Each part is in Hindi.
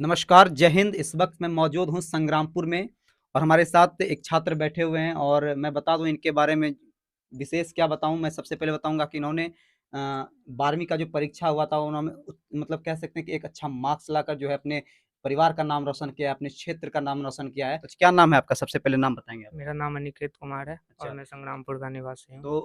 नमस्कार, जय हिंद। इस वक़्त मैं मौजूद हूँ संग्रामपुर में और हमारे साथ एक छात्र बैठे हुए हैं और मैं बता दूँ इनके बारे में विशेष क्या बताऊँ, मैं सबसे पहले बताऊँगा कि इन्होंने 12वीं का जो परीक्षा हुआ था उन्होंने मतलब कह सकते हैं कि एक अच्छा मार्क्स लाकर जो है अपने परिवार का नाम रोशन किया है, अपने क्षेत्र का नाम रोशन किया है। तो क्या नाम है आपका? सबसे पहले नाम बताएँगे आप? मेरा नाम अनिकेत कुमार है और अच्छा, मैं संग्रामपुर का निवासी हूँ। तो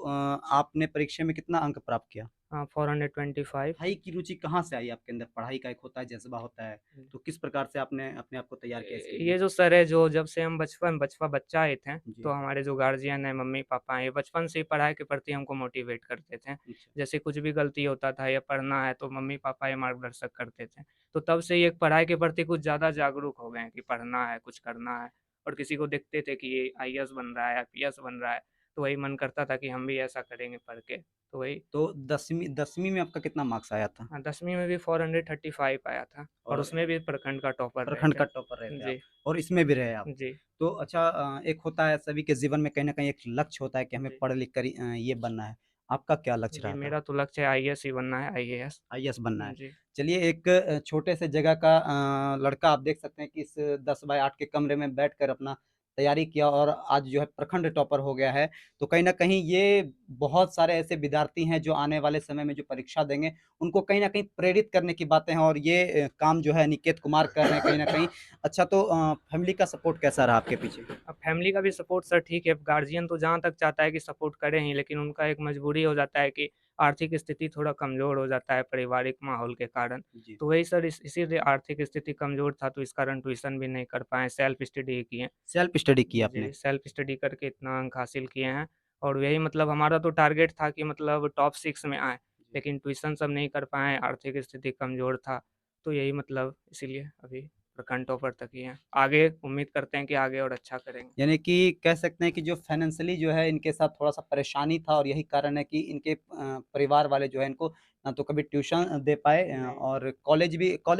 आपने परीक्षा में कितना अंक प्राप्त किया? 425। पढ़ाई की रुचि कहाँ से आई आपके अंदर? पढ़ाई का एक होता है, जज़्बा होता है, तो किस प्रकार से आपने अपने आप को तैयार किया इसके लिए? ये जो सर है जो जब से हम बच्चा आए थे, तो जी, हमारे जो गार्जियन हैं, मम्मी-पापा हैं, ये बचपन से ही पढ़ाई के प्रति हमको मोटिवेट करते थे। अच्छा। जैसे कुछ भी गलती होता था या पढ़ना है तो मम्मी-पापा ये मार्गदर्शक करते थे। तो तब से ये पढ़ाई के प्रति कुछ ज़्यादा जागरूक हो गए हैं कि पढ़ना है, कुछ करना है और किसी को देखते थे कि ये आईएएस बन रहा है, आईपीएस बन रहा है, तो वही मन करता था कि हम भी ऐसा करेंगे पढ़ के। तो वही तो 10वीं में आपका कितना मार्क्स आया था? 10वीं में भी 435 आया था और और उसमें भी प्रखंड का टॉपर रहे प्रखंड थे। का टॉपर रहे थे आप जी, और इसमें भी रहे आप। जी, तो अच्छा एक होता है सभी के जीवन में कहीं न कहीं एक लक्ष्य होता है कि हमें जी, पढ़ लिख कर ये बनना है। आपका क्या लक्ष्य जी, रहा था? मेरा तो लक्ष्य है आईएएस ही बनना है, आईएएस। आईएएस बनना है। जी, चलिए एक छोटे से जगह का लड़का आप देख सकते हैं कि इस 10 बाय 8 के कमरे में बैठकर अपना तैयारी किया और आज जो है प्रखंड टॉपर हो गया है। तो कहीं न कहीं ये बहुत सारे ऐसे विद्यार्थी हैं जो आने वाले समय में जो परीक्षा देंगे, उनको कहीं न कहीं प्रेरित करने की बातें हैं और ये काम जो है निकेत कुमार कर रहे हैं कहीं न कहीं। अच्छा तो फैमिली का सपोर्ट कैसा रहा आपके पीछे? अब फैमिली का भी सपोर्ट सर ठीक है, गार्जियन तो जहाँ तक चाहता है कि सपोर्ट करें ही, लेकिन उनका एक मजबूरी हो जाता है कि आर्थिक स्थिति थोड़ा कमज़ोर हो जाता है पारिवारिक माहौल के कारण। जी। तो वही सर इसीलिए आर्थिक स्थिति कमज़ोर था तो इस कारण ट्यूशन भी नहीं कर पाए, सेल्फ स्टडी ही किए। सेल्फ स्टडी की आपने? जी, सेल्फ स्टडी करके इतना अंक हासिल किए हैं और यही मतलब हमारा तो टारगेट था कि मतलब टॉप 6 में आएँ, जी। लेकिन ट्यूशन सब नहीं कर पाए, आर्थिक स्थिति कमज़ोर था, तो यही मतलब इसीलिए अभी प्रखंड टॉपर तक ही हैं। आगे उम्मीद करते हैं कि आगे और अच्छा करेंगे। यानी कि कह सकते हैं कि जो फाइनेंशियली जो है इनके साथ थोड़ा-सा परेशानी था और यही कारण है कि इनके परिवार वाले जो है इनको ना तो कभी ट्यूशन दे पाए नहीं, और कॉलेज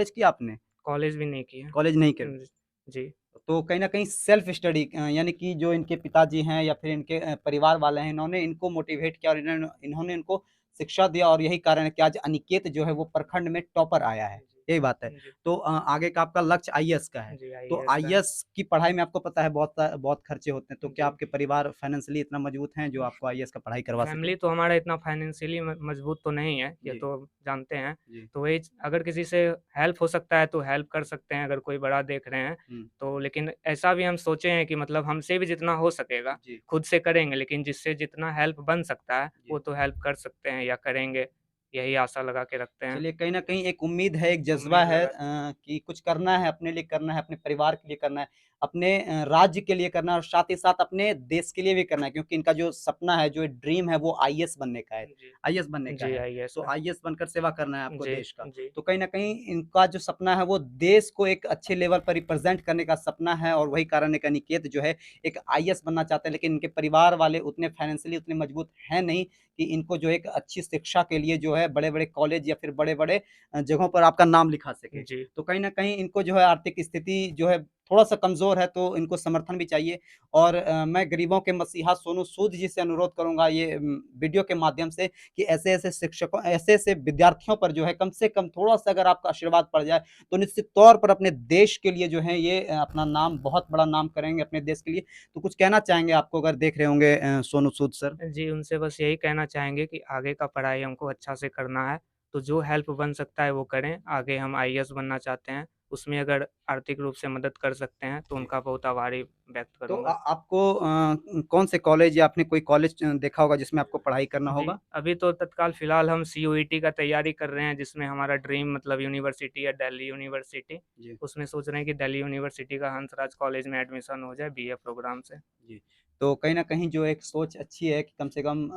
किया आपने? कॉलेज भी नहीं किए। कॉलेज नहीं कर जी, तो कहीं न कहीं सेल्फ स्टडी यानी कि जो इनके पिताजी हैं या फिर इनके परिवार वाले हैं, इन्होंने इनको मोटिवेट किया और इन्होंने इन्होंने इनको शिक्षा दिया और यही कारण है कि आज अनिकेत जो है वो प्रखंड में टॉपर आया है, जी, यही बात है। जी, तो आगे का आपका लक्ष्य आईएएस का है। जी, तो आईएएस का है। आईएएस की पढ़ाई में आपको पता है बहुत खर्चे होते हैं, तो क्या जी। आपके परिवार फाइनेंशियली इतना मजबूत हैं जो आपको आईएएस का पढ़ाई करवा सकें? फैमिली तो हमारा इतना फाइनेंशियली मजबूत तो नहीं है, ये जी, तो जानते हैं। जी। तो वही अगर किसी से हेल्प हो सकता है तो हेल्प कर सकते हैं अगर कोई बड़ा देख रहे हैं। हुँ, तो लेकिन ऐसा भी हम सोचे हैं कि मतलब हमसे भी जितना हो सकेगा, जी, खुद से करेंगे लेकिन जिससे जितना हेल्प बन सकता है, जी। वो तो हेल्प कर सकते हैं या करेंगे। यही आशा लगा के रखते हैं। चलिए कहीं न कहीं एक उम्मीद है, एक जज़्बा उम्मीद है लगा कि कुछ करना है, अपने लिए करना है, अपने परिवार के लिए करना है, अपने राज्य के लिए करना है और साथ ही साथ अपने देश के लिए भी करना है क्योंकि इनका जो सपना है, जो ड्रीम है वो आईएएस बनने का है, जी, आईएएस बनने का जी है। आईएएस तो का। आईएएस बनकर सेवा करना है आपको जी, देश का। जी, तो कहीं न कहीं इनका जो सपना है वो देश को एक अच्छे लेवल पर रिप्रेज़ेंट करने का सपना है और वही कारण है कि अनिकेत जो है एक आईएएस बनना चाहते हैं लेकिन इनके परिवार वाले उतने फाइनेंशियली उतने मजबूत हैं नहीं कि इनको जो एक अच्छी शिक्षा के लिए जो है बड़े-बड़े कॉलेज या फिर बड़े-बड़े जगहों पर आपका नाम लिखा सके। जी। तो कहीं न कहीं इनको जो है आर्थिक स्थिति जो है थोड़ा-सा कमज़ोर है तो इनको समर्थन भी चाहिए और मैं गरीबों के मसीहा सोनू सूद जी से अनुरोध करूँगा ये वीडियो के माध्यम से कि ऐसे-ऐसे शिक्षकों ऐसे-ऐसे विद्यार्थियों पर जो है कम से कम थोड़ा-सा अगर आपका आशीर्वाद पड़ जाए, तो निश्चित तौर पर अपने देश के लिए जो है ये अपना नाम बहुत बड़ा नाम करेंगे अपने देश के लिए। तो कुछ कहना चाहेंगे आपको अगर देख रहे होंगे सोनू सूद सर? जी, उनसे बस यही कहना चाहेंगे कि आगे का पढ़ाई हमको अच्छा से करना है, तो जो हेल्प बन सकता है वो करें। आगे हम आईएएस बनना चाहते हैं, उसमें अगर आर्थिक रूप से मदद कर सकते हैं, तो जी। उनका बहुत आभारी व्यक्त तो करूँगा। आपको कौन से कॉलेज या आपने कोई कॉलेज देखा होगा जिसमें आपको पढ़ाई करना जी, होगा? अभी तो तत्काल फ़िलहाल हम सीयूईटी का तैयारी कर रहे हैं, जिसमें हमारा ड्रीम मतलब यूनिवर्सिटी है दिल्ली यूनिवर्सिटी। जी, उसमें सोच रहे हैं कि दिल्ली यूनिवर्सिटी का हंसराज कॉलेज में एडमिशन हो जाए बीए प्रोग्राम से। जी। तो कहीं न कहीं जो एक सोच अच्छी है कि कम से कम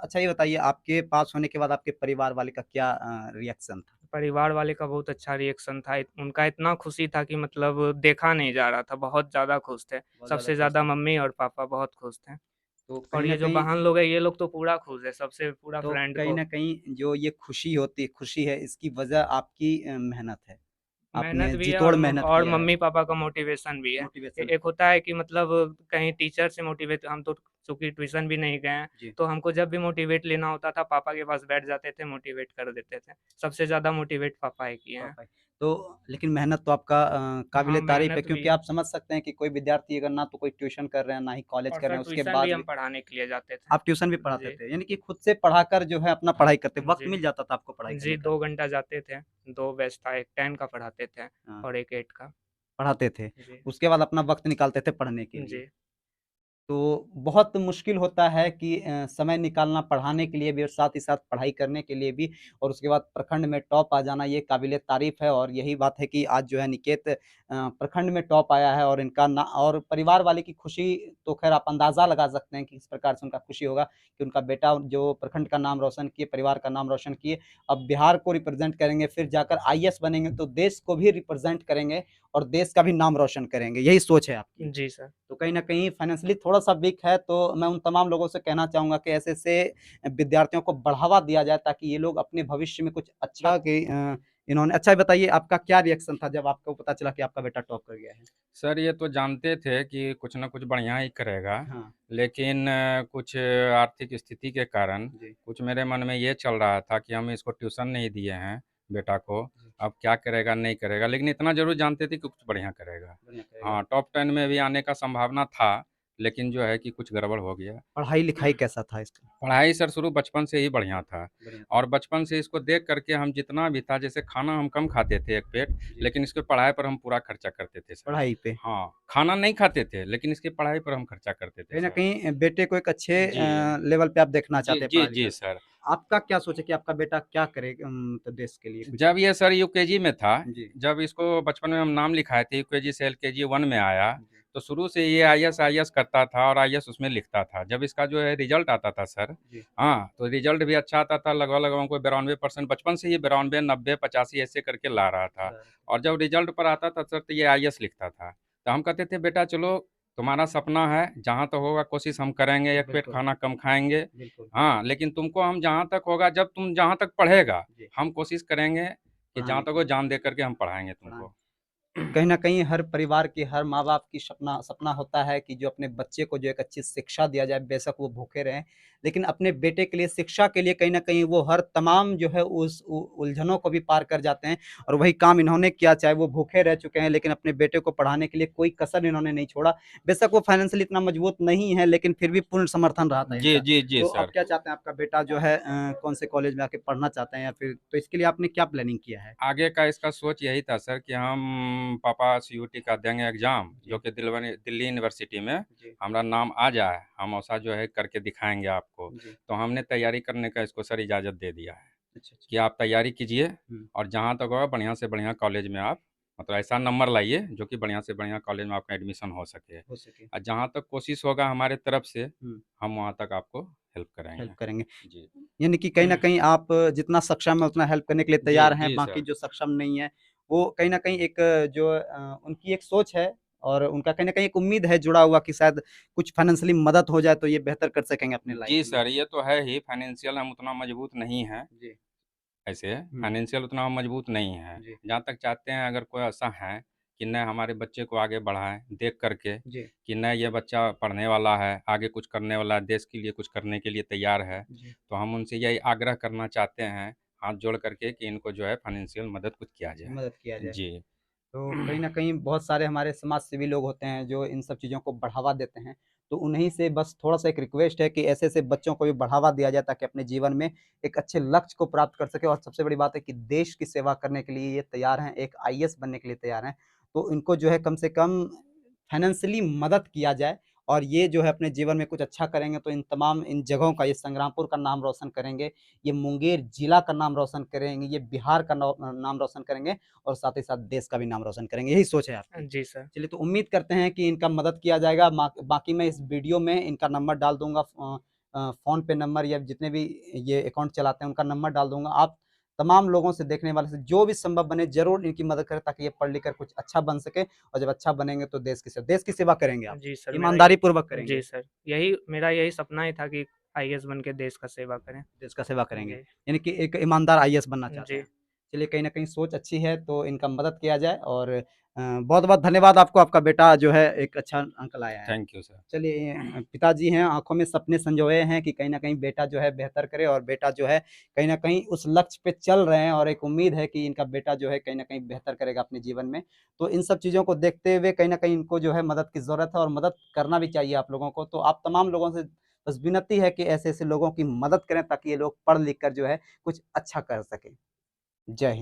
अच्छा ये बताइए आपके पास होने के बाद आपके परिवार वाले का क्या रिएक्शन था? परिवार वाले का बहुत अच्छा रिएक्शन था। उनका इतना खुशी था कि मतलब देखा नहीं जा रहा था, बहुत ज़्यादा खुश थे। बहुत ज़्यादा सबसे खुश ज़्यादा थे। मम्मी और पापा बहुत खुश थे। तो और कहीं न ये जो कहीं बहन लोग हैं, ये लोग तो पूरा खुश है, सबसे पूरा तो फ्रेंड कहीं को न कहीं जो ये खुशी है इसकी वजह आपकी मेहनत है। मेहनत आपने भी है जी-तोड़ मेहनत और किया है, मम्मी-पापा का मोटिवेशन भी है। मोटिवेशन एक होता है कि मतलब कहीं टीचर से मोटिवेट हम तो चूँकि ट्यूशन भी नहीं गए हैं, जी। तो हमको जब भी मोटिवेट लेना होता था, पापा के पास बैठ जाते थे, मोटिवेट कर देते थे। सबसे ज़्यादा मोटिवेट पापा ही किए हैं। पापा ही। तो लेकिन मेहनत तो आपका हाँ, काबिल-ए-तारीफ़ है मेहनत भी क्योंकि आप समझ सकते हैं कि कोई विद्यार्थी अगर ना तो कोई ट्यूशन कर रहे हैं, ना ही कॉलेज और कर सर रहे हैं, उसके ट्यूशन भी बाद हम भी पढ़ाने के लिए जाते थे। आप ट्यूशन भी पढ़ाते जी, थे, यानी कि खुद से पढ़ाकर जो है अपना पढ़ाई करते वक़्त जी। मिल जाता था आपको पढ़ाई जी, करने का? 2 घंटा जाते थे, 2 बैच था, एक 10 का पढ़ाते थे हाँ, और एक 8 का। पढ़ाते थे। जी, उसके बाद अपना वक़्त निकालते थे पढ़ने के लिए। जी, तो बहुत मुश्किल होता है कि समय निकालना पढ़ाने के लिए भी और साथ ही साथ पढ़ाई करने के लिए भी और उसके बाद प्रखंड में टॉप आ जाना ये काबिल-ए-तारीफ़ है और यही बात है कि आज जो है निकेत प्रखंड में टॉप आया है और इनका ना और परिवार वाले की खुशी तो ख़ैर आप अंदाज़ा लगा सकते हैं कि किस प्रकार से उनका खुशी होगा कि उनका बेटा जो प्रखंड का नाम रोशन किए, परिवार का नाम रोशन किए, अब बिहार को रिप्रेज़ेंट करेंगे, फिर जाकर आईएएस बनेंगे तो देश को भी रिप्रेज़ेंट करेंगे और देश का भी नाम रोशन करेंगे, यही सोच है आपकी। जी सर। तो कहीं न कहीं फाइनेंशियली थोड़ा-सा वीक है, तो मैं उन तमाम लोगों से कहना चाहूँगा कि ऐसे-ऐसे विद्यार्थियों को बढ़ावा दिया जाए ताकि ये लोग अपने भविष्य में कुछ अच्छा इन्होंने अच्छा ये बताइए आपका क्या रिएक्शन था जब आपको पता चला कि आपका बेटा टॉप कर गया है? सर ये तो जानते थे कि कुछ न कुछ बढ़िया ही करेगा, हाँ, लेकिन कुछ आर्थिक स्थिति के कारण जी, कुछ मेरे मन में ये चल रहा था कि हम इसको ट्यूशन नहीं दिए हैं बेटा को, जी, अब क्या करेगा नहीं करेगा, लेकिन इतना ज़रूर जानते थे कि कुछ बढ़िया करेगा। बढ़िया करेगा। हाँ, टॉप 10 में भी आने का संभावना था, लेकिन जो है कि कुछ गड़बड़ हो गया। पढ़ाई-लिखाई कैसा था इसका? पढ़ाई सर शुरू बचपन से ही बढ़िया था बढ़िया और था। बचपन से इसको देख कर के हम जितना भी था जैसे खाना हम कम खाते थे एक पेट, जी, लेकिन इसके पढ़ाई पर हम पूरा खर्चा करते थे सर। पढ़ाई पे। हाँ, खाना नहीं खाते थे, लेकिन इसकी पढ़ाई पर हम खर्चा करते थे कहीं न सर। कहीं बेटे को एक अच्छे जी। लेवल पे आप देखना जी, चाहते हैं जी, पढ़ा-लिखा जी के। सर। आपका क्या सोच है कि आपका बेटा क्या करे तो देश के लिए कुछ? जब ये सर यूकेजी में था, जी, जब इसको बचपन में हम नाम लिखाए थे, यूकेजी से एलकेजी 1 में आया, जी, तो शुरू से ये आईएएस आईएएस करता था और आईएएस उसमें लिखता था। जब इसका जो है रिज़ल्ट आता था सर, जी, हाँ, तो रिज़ल्ट भी अच्छा आता था, लगभग-लगभग हमको 92% बचपन से ही 92, 90, 85 ऐसे करके ला रहा था। और जब रिज़ल्ट पर आता था सर, तो ये आईएएस लिखता था। तो हम कहते थे, "बेटा चलो, तुम्हारा सपना है, जहाँ तक होगा कोशिश हम करेंगे, एक पेट बिल्कुल, खाना कम खाएँगे। बिल्कुल। हाँ, लेकिन तुमको हम जहाँ तक होगा जब तुम जहाँ तक पढ़ेगा, जी, हम कोशिश करेंगे कि जहाँ पढ़ाने तक की, हो जान दे कर के हम पढ़ाएँगे पढ़ाने तुमको।" कहीं न कहीं हर परिवार की, हर माँ-बाप की सपना सपना होता है कि जो अपने बच्चे को जो एक अच्छी शिक्षा दिया जाए, बेशक वो भूखे रहें, लेकिन अपने बेटे के लिए शिक्षा के लिए कहीं न कहीं वो हर तमाम जो है उस उ उलझनों को भी पार कर जाते हैं और वही काम इन्होंने किया, चाहे वो भूखे रह चुके हैं, लेकिन अपने बेटे को पढ़ाने के लिए कोई कसर इन्होंने नहीं छोड़ा। बेशक वो फाइनेंशियली इतना मजबूत नहीं है, लेकिन फिर भी पूर्ण समर्थन रहा था जी, इनका। जी, जी, तो आप सर। क्या चाहते हैं आपका बेटा जो है कौन से कॉलेज में आके पढ़ना चाहते हैं या फिर तो इसके लिए आपने क्या प्लानिंग किया है? आगे का इसका सोच यही था सर कि हम पापा सीयूटी का देंगे एग्ज़ाम, जो जी, कि दिल्ली यूनिवर्सिटी में जी, हमारा नाम आ जाए, हम ऐसा जो है करके दिखाएँगे आपको। जी। तो हमने तैयारी करने का इसको सर इजाज़त दे दिया है अच्छा, अच्छा। कि आप तैयारी कीजिए हुँ, और जहाँ तक होगा बढ़िया से बढ़िया कॉलेज में आप मतलब ऐसा नंबर लाइए, जो कि बढ़िया से बढ़िया कॉलेज में आपका एडमिशन हो सके। हो सके। और जहाँ तक कोशिश होगा हमारे तरफ से, हुँ, हम वहाँ तक आपको हेल्प हेल्प करेंगे। करेंगे। जी। यानी कि कहीं न कहीं आप जितना सक्षम हैं उतना हेल्प करने के लिए जी, तैयार हैं, जी बाकी सर। जो सक्षम नहीं है, वो कहीं न कहीं एक जो उनकी एक सोच है और उनका कहीं न कहीं एक उम्मीद है जुड़ा हुआ कि शायद कुछ फाइनेंशियली मदद हो जाए तो ये बेहतर कर सकेंगे अपनी लाइफ़ जी में। सर, ये तो है ही फाइनेंशियल हम उतना मजबूत नहीं हैं, जी। ऐसे हुँ, फाइनेंशियल उतना हम मजबूत नहीं हैं। जी, जहाँ तक चाहते हैं अगर कोई ऐसा है कि नहीं हमारे बच्चे को आगे बढ़ाएँ, देख कर के जी, कि नहीं ये बच्चा पढ़ने वाला है, आगे कुछ करने वाला है, देश के लिए कुछ करने के लिए तैयार है, जी, तो हम उनसे यही आग्रह करना चाहते हैं, हाथ जोड़ कर के कि इनको जो है फाइनेंशियल मदद कुछ किया जाए। मदद किया जाए। जी। तो कहीं न कहीं बहुत सारे हमारे समाज सेवी लोग होते हैं जो इन सब चीज़ों को बढ़ावा देते हैं। तो उन्हीं से बस थोड़ा-सा एक रिक्वेस्ट है कि ऐसे-ऐसे बच्चों को भी बढ़ावा दिया जाए ताकि अपने जीवन में एक अच्छे लक्ष्य को प्राप्त कर सकें और सबसे बड़ी बात है कि देश की सेवा करने के लिए ये तैयार हैं, एक आईएएस बनने के लिए तैयार हैं। तो इनको जो है कम से कम फाइनेंशियली मदद किया जाए और ये जो है अपने जीवन में कुछ अच्छा करेंगे तो इन तमाम इन जगहों का ये संग्रामपुर का नाम रोशन करेंगे, ये मुंगेर जिला का नाम रोशन करेंगे, ये बिहार का नाम रोशन करेंगे और साथ ही साथ देश का भी नाम रोशन करेंगे, यही सोच है आपकी। जी सर। चलिए तो उम्मीद करते हैं कि इनका मदद किया जाएगा, बाकी मैं इस वीडियो में इनका नंबर डाल दूँगा फ़ोन पे नंबर या जितने भी ये अकाउंट चलाते हैं उनका नंबर डाल दूँगा। आप तमाम लोगों से देखने वाले से जो भी संभव बने ज़रूर इनकी मदद करें ताकि ये पढ़ लिख कर कुछ अच्छा बन सके और जब अच्छा बनेंगे तो देश की सेवा करेंगे आप, जी सर, मेरा ईमानदारी पूर्वक ये जी करेंगे, सर, यही मेरा यही सपना ही था कि आईएएस बन के देश का सेवा करें। देश का सेवा करेंगे। जी, यानी कि एक ईमानदार आईएएस बनना चाहते जी, हैं। चलिए कहीं न कहीं सोच अच्छी है तो इनका मदद किया जाए और बहुत-बहुत धन्यवाद आपको, आपका बेटा जो है एक अच्छा अंक लाया है। Thank you sir. चलिए पिताजी हैं, आँखों में सपने संजोए हैं कि कहीं न कहीं बेटा जो है बेहतर करे और बेटा जो है कहीं न कहीं उस लक्ष्य पे चल रहे हैं और एक उम्मीद है कि इनका बेटा जो है कहीं न कहीं बेहतर करेगा अपने जीवन में। तो इन सब चीज़ों को देखते हुए कहीं न कहीं इनको जो है मदद की ज़रूरत है और मदद करना भी चाहिए आप लोगों को। तो आप तमाम लोगों से बस विनती है कि ऐसे-ऐसे लोगों की मदद करें ताकि ये लोग पढ़ लिख कर जो है कुछ अच्छा कर सकें। जय हिंद।